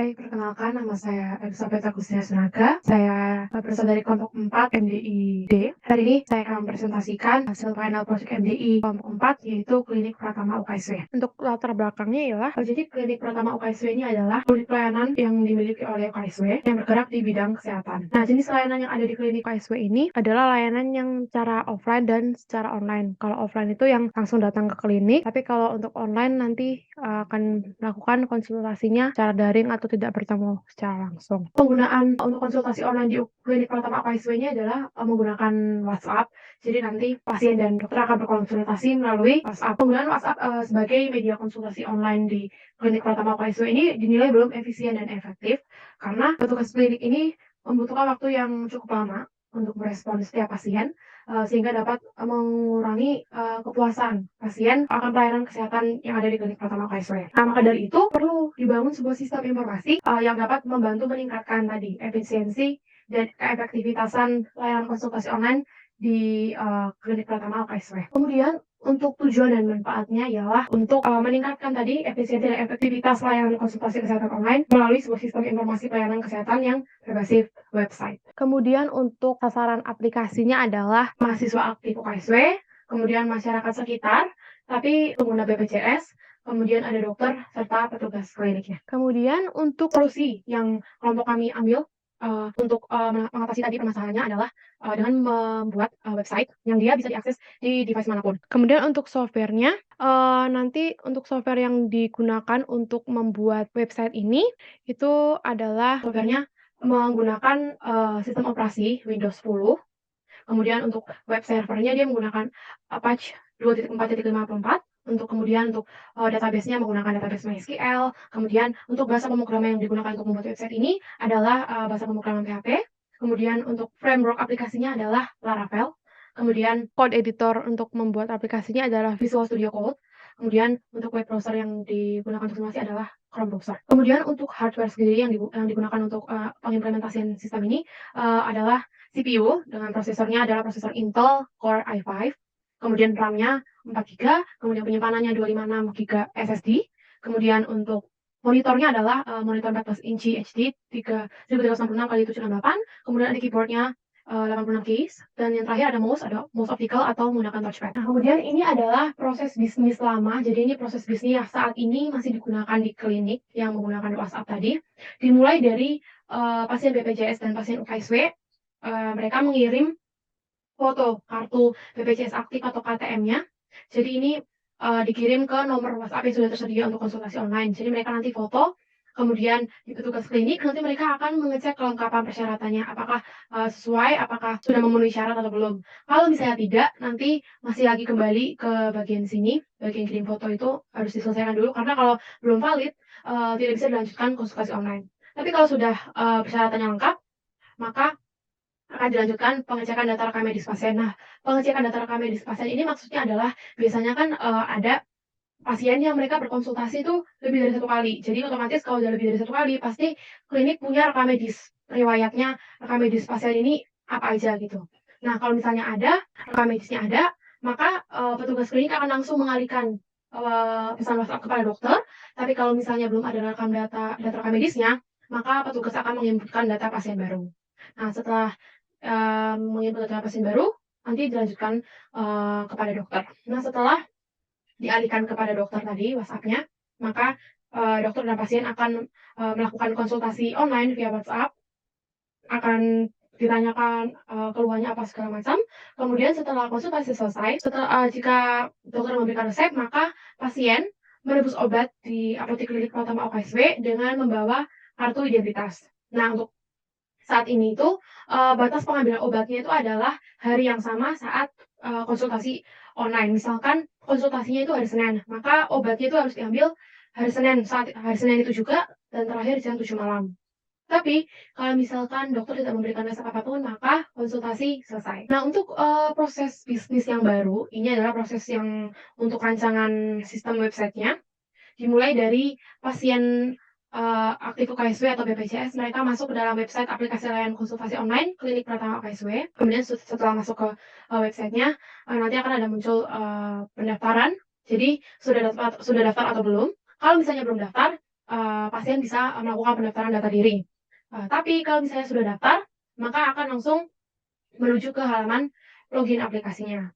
Hai, perkenalkan nama saya Elizabeth Agustina Sunaga. Saya berasal dari kelompok 4 MDI-D. Hari ini saya akan mempresentasikan hasil final project MDI kelompok 4, yaitu Klinik Pratama UKSW. Untuk latar belakangnya ialah, jadi Klinik Pratama UKSW ini adalah unit pelayanan yang dimiliki oleh UKSW yang bergerak di bidang kesehatan. Nah, jenis layanan yang ada di Klinik UKSW ini adalah layanan yang secara offline dan secara online. Kalau offline itu yang langsung datang ke klinik, tapi kalau untuk online nanti akan melakukan konsultasinya secara daring atau tidak bertemu secara langsung. Penggunaan untuk konsultasi online di Klinik Pratama UKSW ini adalah menggunakan WhatsApp. Jadi nanti pasien dan dokter akan berkonsultasi melalui WhatsApp. Penggunaan WhatsApp sebagai media konsultasi online di Klinik Pratama UKSW ini dinilai belum efisien dan efektif karena petugas klinik ini membutuhkan waktu yang cukup lama untuk merespons setiap pasien, sehingga dapat mengurangi kepuasan pasien akan pelayanan kesehatan yang ada di Klinik Pratama UKSW. Nah, maka dari itu perlu dibangun sebuah sistem informasi yang dapat membantu meningkatkan tadi efisiensi dan keefektivitasan layanan konsultasi online di Klinik Pratama UKSW. Kemudian untuk tujuan dan manfaatnya ialah untuk meningkatkan tadi efisiensi dan efektivitas layanan konsultasi kesehatan online melalui sebuah sistem informasi pelayanan kesehatan yang berbasis website. Kemudian untuk sasaran aplikasinya adalah mahasiswa aktif UKSW, kemudian masyarakat sekitar, tapi pengguna BPJS, kemudian ada dokter serta petugas kliniknya. Kemudian untuk solusi yang kelompok kami ambil untuk mengatasi tadi permasalahannya adalah dengan membuat website yang dia bisa diakses di device manapun. Kemudian untuk softwarenya, nanti untuk software yang digunakan untuk membuat website ini itu adalah softwarenya menggunakan sistem operasi Windows 10. Kemudian untuk web servernya dia menggunakan Apache 2.4.54. Untuk kemudian untuk database-nya menggunakan database MySQL. Kemudian untuk bahasa pemrograman yang digunakan untuk membuat website ini adalah bahasa pemrograman PHP. Kemudian untuk framework aplikasinya adalah Laravel. Kemudian code editor untuk membuat aplikasinya adalah Visual Studio Code. Kemudian untuk web browser yang digunakan untuk simulasi adalah Chrome browser. Kemudian untuk hardware sendiri yang digunakan untuk pengimplementasian sistem ini adalah CPU dengan prosesornya adalah prosesor Intel Core i5. Kemudian RAM-nya 4 GB, kemudian penyimpanannya 256 GB SSD. Kemudian untuk monitornya adalah monitor 14 inci HD 1366x768. Kemudian ada keyboardnya 86 keys. Dan yang terakhir ada mouse optical atau menggunakan touchpad. Nah, kemudian ini adalah proses bisnis lama. Jadi ini proses bisnis yang saat ini masih digunakan di klinik yang menggunakan WhatsApp tadi. Dimulai dari pasien BPJS dan pasien UKSW. Mereka mengirim foto kartu BPJS aktif atau KTM-nya. Jadi ini dikirim ke nomor WhatsApp yang sudah tersedia untuk konsultasi online. Jadi mereka nanti foto, kemudian di petugas klinik nanti mereka akan mengecek kelengkapan persyaratannya, apakah sesuai, apakah sudah memenuhi syarat atau belum. Kalau misalnya tidak, nanti masih lagi kembali ke bagian sini, bagian kirim foto itu harus diselesaikan dulu, karena kalau belum valid, tidak bisa dilanjutkan konsultasi online. Tapi kalau sudah persyaratannya lengkap, maka akan dilanjutkan pengecekan data rekam medis pasien. Nah, pengecekan data rekam medis pasien ini maksudnya adalah biasanya kan ada pasien yang mereka berkonsultasi itu lebih dari 1 kali. Jadi otomatis kalau udah lebih dari 1 kali, pasti klinik punya rekam medis. Riwayatnya rekam medis pasien ini apa aja gitu. Nah, kalau misalnya ada, rekam medisnya ada, maka petugas klinik akan langsung mengalihkan pesan WhatsApp kepada dokter. Tapi kalau misalnya belum ada data rekam medisnya, maka petugas akan menginputkan data pasien baru. Nah, setelah menginput data pasien baru, nanti dilanjutkan kepada dokter. Nah, setelah dialihkan kepada dokter tadi WhatsApp-nya, maka dokter dan pasien akan melakukan konsultasi online via WhatsApp, akan ditanyakan keluhannya apa segala macam. Kemudian setelah konsultasi selesai, jika dokter memberikan resep, maka pasien menebus obat di apotek Klinik Pratama UKSW dengan membawa kartu identitas. Nah, untuk saat ini itu batas pengambilan obatnya itu adalah hari yang sama saat konsultasi online. Misalkan konsultasinya itu hari Senin, maka obatnya itu harus diambil hari Senin, saat hari Senin itu juga, dan terakhir jam 7 malam. Tapi kalau misalkan dokter tidak memberikan resep apapun, maka konsultasi selesai. Nah, untuk proses bisnis yang baru, ini adalah proses yang untuk rancangan sistem websitenya. Dimulai dari pasien aktif UKSW atau BPJS, mereka masuk ke dalam website aplikasi layanan konsultasi online Klinik Pratama UKSW. Kemudian setelah masuk ke websitenya, nanti akan ada muncul pendaftaran. Jadi sudah daftar atau belum? Kalau misalnya belum daftar, pasien bisa melakukan pendaftaran data diri. Tapi kalau misalnya sudah daftar, maka akan langsung menuju ke halaman login aplikasinya.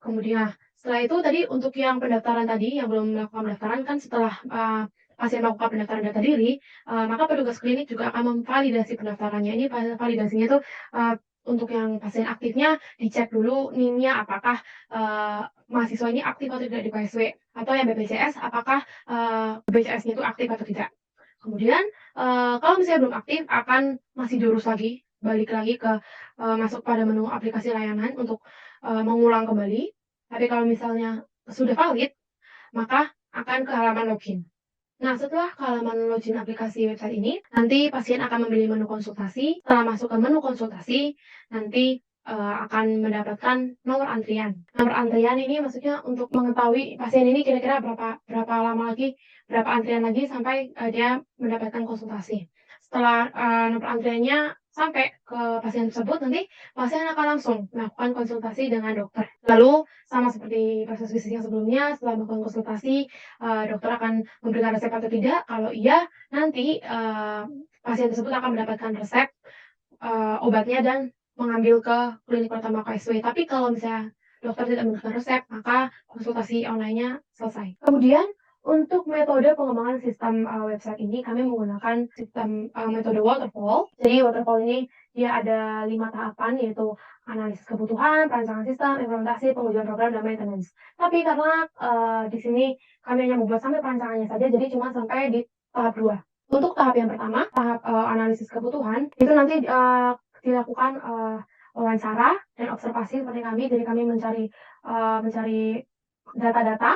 Kemudian setelah itu tadi untuk yang pendaftaran tadi, yang belum melakukan pendaftaran kan setelah, pasien melakukan pendaftaran data diri, maka petugas klinik juga akan memvalidasi pendaftarannya. Ini validasinya tuh, untuk yang pasien aktifnya dicek dulu NIM-nya apakah, mahasiswa ini aktif atau tidak di KSW, atau yang BPJS apakah, BPJS-nya itu aktif atau tidak. Kemudian, kalau misalnya belum aktif akan masih diurus lagi, balik lagi ke, masuk pada menu aplikasi layanan untuk, mengulang kembali. Tapi kalau misalnya sudah valid, maka akan ke halaman login. Nah, setelah ke halaman login aplikasi website ini, nanti pasien akan memilih menu konsultasi. Setelah masuk ke menu konsultasi, nanti, akan mendapatkan nomor antrian. Nomor antrian ini maksudnya untuk mengetahui pasien ini kira-kira berapa berapa lama lagi, berapa antrian lagi sampai, dia mendapatkan konsultasi. Setelah, nomor antriannya sampai ke pasien tersebut, nanti pasien akan langsung melakukan konsultasi dengan dokter. Lalu sama seperti proses bisnis yang sebelumnya, setelah melakukan konsultasi, dokter akan memberikan resep atau tidak. Kalau iya, nanti, pasien tersebut akan mendapatkan resep, obatnya dan mengambil ke klinik pertama KSW. Tapi kalau misalnya dokter tidak memberikan resep, maka konsultasi online-nya selesai. Kemudian untuk metode pengembangan sistem, website ini kami menggunakan sistem, metode waterfall. Jadi waterfall ini dia ada 5 tahapan, yaitu analisis kebutuhan, perancangan sistem, implementasi, pengujian program, dan maintenance. Tapi karena, di sini kami hanya membuat sampai perancangannya saja, jadi cuma sampai di tahap 2. Untuk tahap yang pertama, tahap, analisis kebutuhan, itu nanti, dilakukan, wawancara dan observasi seperti kami. Jadi kami mencari data-data,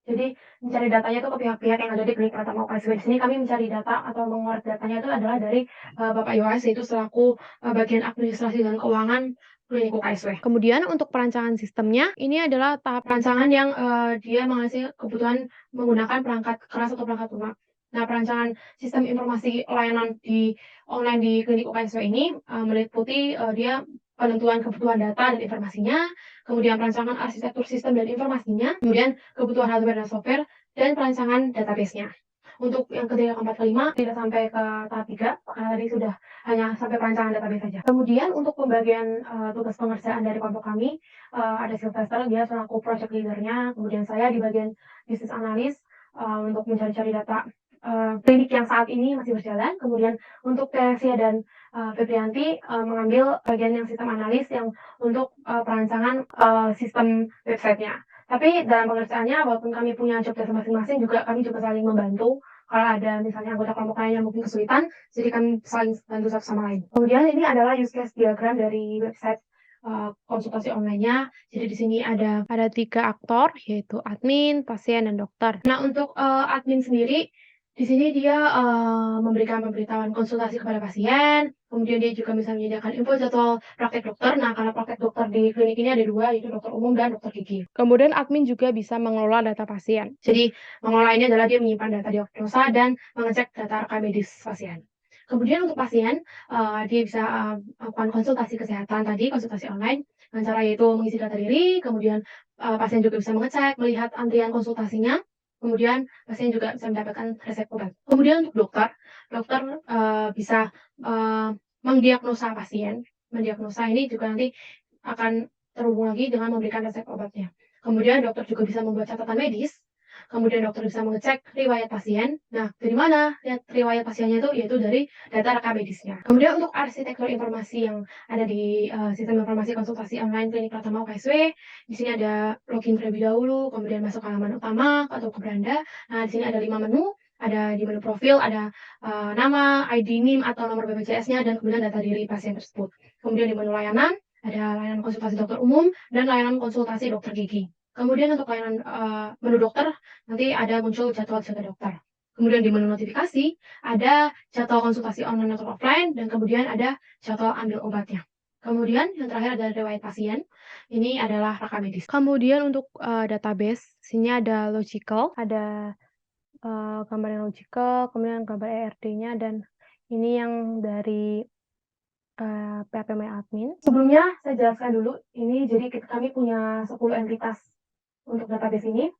jadi mencari datanya itu ke pihak-pihak yang ada di klinik pertama UKSW. Di sini kami mencari data atau mengorek datanya itu adalah dari, Bapak Yohas, yaitu selaku, bagian administrasi dan keuangan klinik UKSW. Kemudian untuk perancangan sistemnya, ini adalah tahap perancangan yang, dia mengasih kebutuhan menggunakan perangkat keras atau perangkat lunak. Nah, perancangan sistem informasi layanan di online di klinik UKSW ini, meliputi, dia penentuan kebutuhan data dan informasinya, kemudian perancangan arsitektur sistem dan informasinya, kemudian kebutuhan hardware dan software, dan perancangan database-nya. Untuk yang ketiga, keempat, kelima tidak sampai ke tahap 3 karena tadi sudah hanya sampai perancangan database saja. Kemudian untuk pembagian, tugas pengerjaan dari kelompok kami, ada Sylvester, dia selaku project leader-nya, kemudian saya di bagian business analyst, untuk mencari-cari data, klinik yang saat ini masih berjalan. Kemudian untuk Teresia dan, Febrianti, mengambil bagian yang sistem analis yang untuk, perancangan, sistem website-nya. Tapi dalam pengerjaannya walaupun kami punya job desk masing-masing juga kami juga saling membantu. Kalau ada misalnya anggota kelompok lain yang mungkin kesulitan, jadi kami saling bantu satu sama lain. Kemudian ini adalah use case diagram dari website, konsultasi online-nya. Jadi di sini ada 3 aktor, yaitu admin, pasien, dan dokter. Nah, untuk, admin sendiri, di sini dia, memberikan pemberitahuan konsultasi kepada pasien, kemudian dia juga bisa menyediakan info jadwal praktek dokter. Nah, karena praktek dokter di klinik ini ada 2, yaitu dokter umum dan dokter gigi. Kemudian admin juga bisa mengelola data pasien. Jadi, mengelola ini adalah dia menyimpan data diagnosa dan mengecek data rekam medis pasien. Kemudian untuk pasien, dia bisa, melakukan konsultasi kesehatan tadi, konsultasi online, dengan cara yaitu mengisi data diri, kemudian, pasien juga bisa mengecek, melihat antrian konsultasinya, kemudian pasien juga bisa mendapatkan resep obat. Kemudian untuk dokter, dokter, bisa, mendiagnosa pasien. Mendiagnosa ini juga nanti akan terhubung lagi dengan memberikan resep obatnya. Kemudian dokter juga bisa membuat catatan medis, kemudian dokter bisa mengecek riwayat pasien. Nah, dari mana riwayat pasiennya itu? Yaitu dari data rekam medisnya. Kemudian untuk arsitektur informasi yang ada di, sistem informasi konsultasi online klinik Pratama UKSW, di sini ada login terlebih dahulu, kemudian masuk halaman utama atau ke beranda. Nah, di sini ada 5 menu, ada di menu profil, ada, nama, ID, NIM, atau nomor BPJS-nya, dan kemudian data diri pasien tersebut. Kemudian di menu layanan, ada layanan konsultasi dokter umum dan layanan konsultasi dokter gigi. Kemudian untuk layanan, menu dokter, nanti ada muncul jadwal jaga dokter. Kemudian di menu notifikasi, ada jadwal konsultasi online atau offline, dan kemudian ada jadwal ambil obatnya. Kemudian yang terakhir adalah riwayat pasien, ini adalah rekam medis. Kemudian untuk, database, sini ada logical, ada, gambar yang logical, kemudian gambar ERD-nya, dan ini yang dari, PHP My Admin. Sebelumnya saya jelaskan dulu, ini jadi kami punya 10 entitas untuk database ini.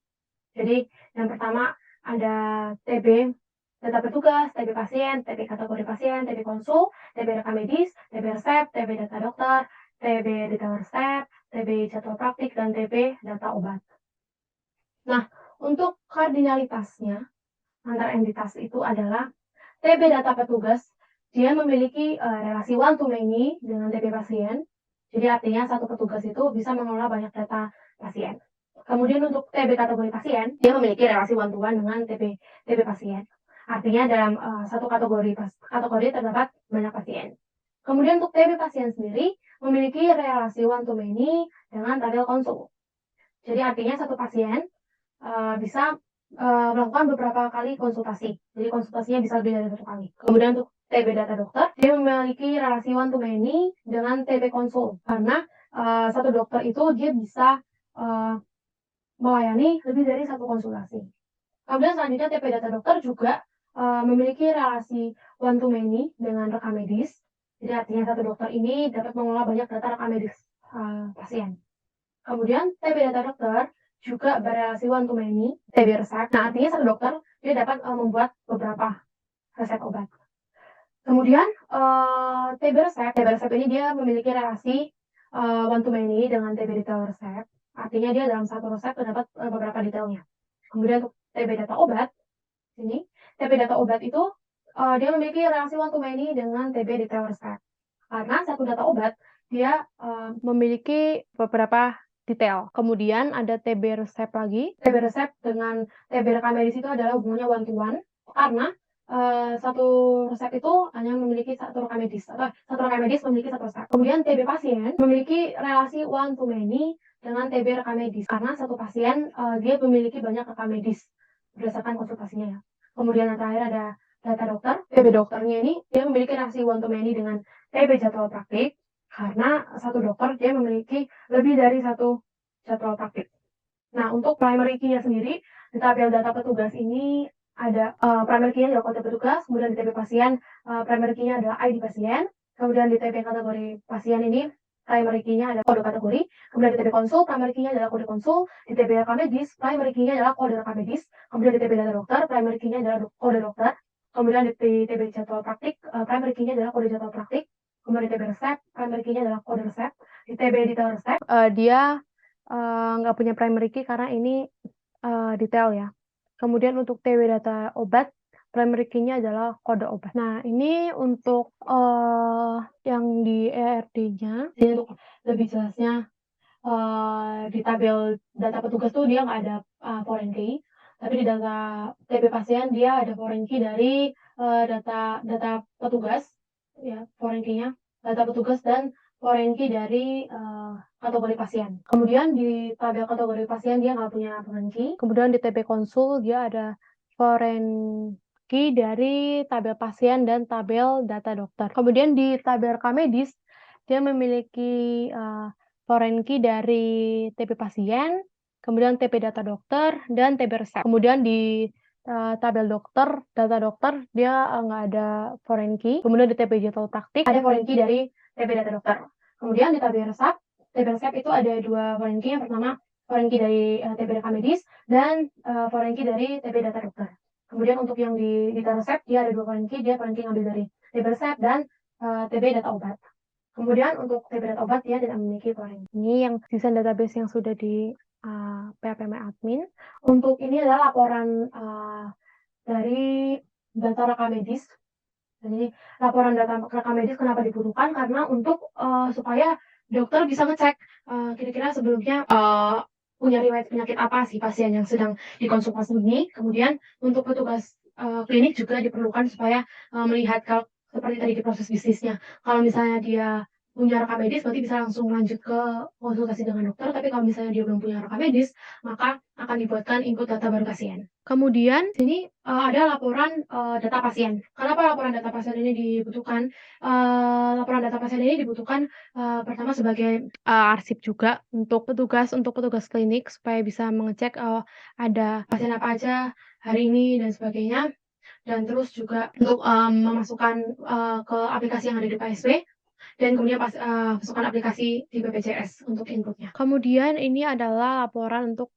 Jadi yang pertama ada TB, data petugas, TB pasien, TB kategori pasien, TB konsul, TB rekam medis, TB resep, TB data dokter, TB detail resep, TB jadwal praktik, dan TB data obat. Nah, untuk kardinalitasnya antar entitas itu adalah TB data petugas, dia memiliki relasi one to many dengan TB pasien. Jadi artinya satu petugas itu bisa mengelola banyak data pasien. Kemudian untuk TB kategori pasien, dia memiliki relasi one to one dengan TB pasien. Artinya dalam satu kategori terdapat banyak pasien. Kemudian untuk TB pasien sendiri memiliki relasi one to many dengan tabel konsul. Jadi artinya satu pasien bisa melakukan beberapa kali konsultasi. Jadi konsultasinya bisa lebih dari satu kali. Kemudian untuk TB data dokter, dia memiliki relasi one to many dengan TB konsul. Karena satu dokter itu dia bisa melayani lebih dari satu konsultasi. Kemudian selanjutnya TB data dokter juga memiliki relasi one to many dengan rekam medis. Jadi artinya satu dokter ini dapat mengelola banyak data rekam medis pasien. Kemudian TB data dokter juga berrelasi one to many TB resep. Nah, artinya satu dokter dia dapat membuat beberapa resep obat. Kemudian TB resep ini dia memiliki relasi one to many dengan TB detail resep. Artinya dia dalam satu resep terdapat beberapa detailnya. Kemudian untuk TB data obat, ini TB data obat itu dia memiliki relasi one to many dengan TB detail resep. Karena satu data obat dia memiliki beberapa detail. Kemudian ada TB resep lagi. TB resep dengan TB rekam medis itu adalah hubungannya one to one karena satu resep itu hanya memiliki satu rekam medis atau satu rekam medis memiliki satu resep. Kemudian TB pasien memiliki relasi one to many dengan TB rekam medis karena satu pasien dia memiliki banyak rekam medis berdasarkan konsultasinya ya. Kemudian yang terakhir ada data dokter. TB dokternya ini dia memiliki relasi one to many dengan TB jadwal praktik karena satu dokter dia memiliki lebih dari satu jadwal praktik. Nah, untuk primary key-nya sendiri, di tabel data petugas ini ada primary key-nya adalah kode petugas, kemudian di TB pasien, primary key-nya adalah ID pasien, kemudian di TB kategori pasien ini, primary key-nya adalah kode kategori, kemudian di TB konsul, primary key-nya adalah kode konsul, di TB rekam medis, primary key-nya adalah kode rekam medis, kemudian di TB data dokter, primary key-nya adalah kode dokter, kemudian di TB jadwal praktik, primary key-nya adalah kode jadwal praktik, kemudian di TB resep, primary key-nya adalah kode resep, di TB detail resep, dia nggak punya primary key karena ini detail ya. Kemudian untuk TB data obat, primary key-nya adalah kode obat. Nah, ini untuk yang di ERD-nya. Jadi untuk lebih jelasnya, di tabel data petugas tuh dia nggak ada foreign key, tapi di data TB pasien dia ada foreign key dari data petugas, ya foreign key-nya data petugas dan foreign key dari kategori pasien. Kemudian di tabel kategori pasien dia nggak punya foreign key. Kemudian di TB konsul dia ada foreign key dari tabel pasien dan tabel data dokter. Kemudian di tabel rekam medis dia memiliki foreign key dari TB pasien, kemudian TB data dokter, dan TB resep. Kemudian di tabel dokter, data dokter, dia nggak ada foreign key. Kemudian di TB jadwal praktik, ada foreign key dari TB data dokter. Kemudian di TB resep itu ada dua foreign key. Yang pertama, foreign key dari TB rekam medis, dan foreign key dari TB data dokter. Kemudian untuk yang di data resep, dia ada dua foreign key. Dia foreign key ngambil dari TB resep dan TB data obat. Kemudian untuk TB data obat dia tidak memiliki foreign key. Ini yang desain database yang sudah di PHP admin. Untuk ini adalah laporan dari data rekam medis. Jadi laporan data rekam medis kenapa dibutuhkan? Karena untuk supaya dokter bisa ngecek kira-kira sebelumnya punya riwayat penyakit apa sih pasien yang sedang dikonsultasi ini. Kemudian untuk petugas klinik juga diperlukan supaya melihat kalau seperti tadi di proses bisnisnya. Kalau misalnya dia punya rekam medis, berarti bisa langsung lanjut ke konsultasi dengan dokter. Tapi kalau misalnya dia belum punya rekam medis, maka akan dibuatkan input data baru pasien. Kemudian sini ada laporan data pasien. Kenapa laporan data pasien ini dibutuhkan? Laporan data pasien ini dibutuhkan pertama sebagai arsip juga untuk petugas klinik supaya bisa mengecek ada pasien apa aja hari ini dan sebagainya. Dan terus juga untuk memasukkan ke aplikasi yang ada di PSP. Dan kemudian masukkan aplikasi di BPJS untuk inputnya. Kemudian ini adalah laporan untuk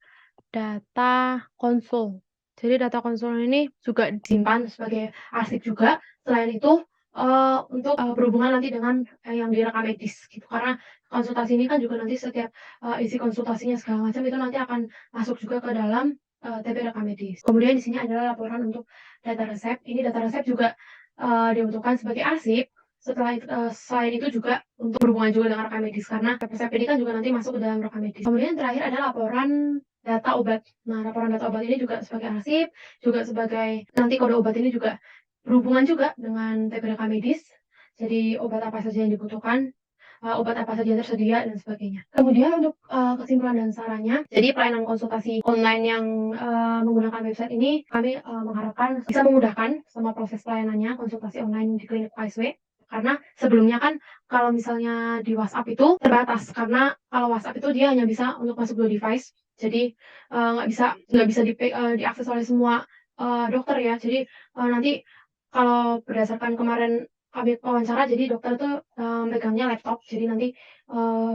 data konsul. Jadi data konsulen ini juga disimpan sebagai arsip juga. Selain itu, untuk, berhubungan nanti dengan, yang di rekam medis gitu. Karena konsultasi ini kan juga nanti setiap, isi konsultasinya segala macam itu nanti akan masuk juga ke dalam, TP rekam medis. Kemudian di sini adalah laporan untuk data resep. Ini data resep juga, dibutuhkan sebagai arsip. Setelah itu selain itu juga untuk berhubungan juga dengan rekam medis, karena resep ini kan juga nanti masuk ke dalam rekam medis. Kemudian terakhir ada laporan data obat. Nah, laporan data obat ini juga sebagai arsip, juga sebagai nanti kode obat ini juga berhubungan juga dengan TP rekam medis. Jadi obat apa saja yang dibutuhkan, obat apa saja yang tersedia dan sebagainya. Kemudian untuk, kesimpulan dan sarannya, jadi pelayanan konsultasi online yang, menggunakan website ini kami, mengharapkan bisa memudahkan semua proses pelayanannya konsultasi online di klinik UKSW. Karena sebelumnya kan kalau misalnya di WhatsApp itu terbatas, karena kalau WhatsApp itu dia hanya bisa untuk masuk 2 device. Jadi, nggak bisa diakses oleh semua, dokter ya. Jadi, nanti kalau berdasarkan kemarin kami wawancara, jadi dokter tuh, megangnya laptop. Jadi nanti,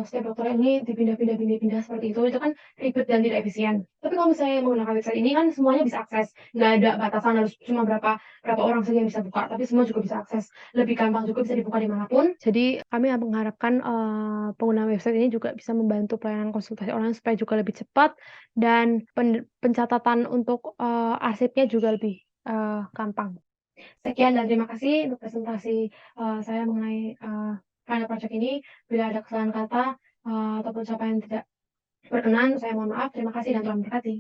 setiap dokter ini dipindah-pindah seperti itu kan ribet dan tidak efisien. Tapi kalau misalnya menggunakan website ini kan semuanya bisa akses, nggak ada batasan harus cuma berapa berapa orang saja yang bisa buka, tapi semua juga bisa akses. Lebih gampang juga bisa dibuka di mana pun. Jadi kami mengharapkan, pengguna website ini juga bisa membantu pelayanan konsultasi online supaya juga lebih cepat dan pencatatan untuk, arsipnya juga lebih, gampang. Sekian dan terima kasih untuk presentasi, saya mengenai, final project ini. Bila ada kesalahan kata, ataupun ucapan yang tidak berkenan, saya mohon maaf. Terima kasih dan Tuhan memberkati.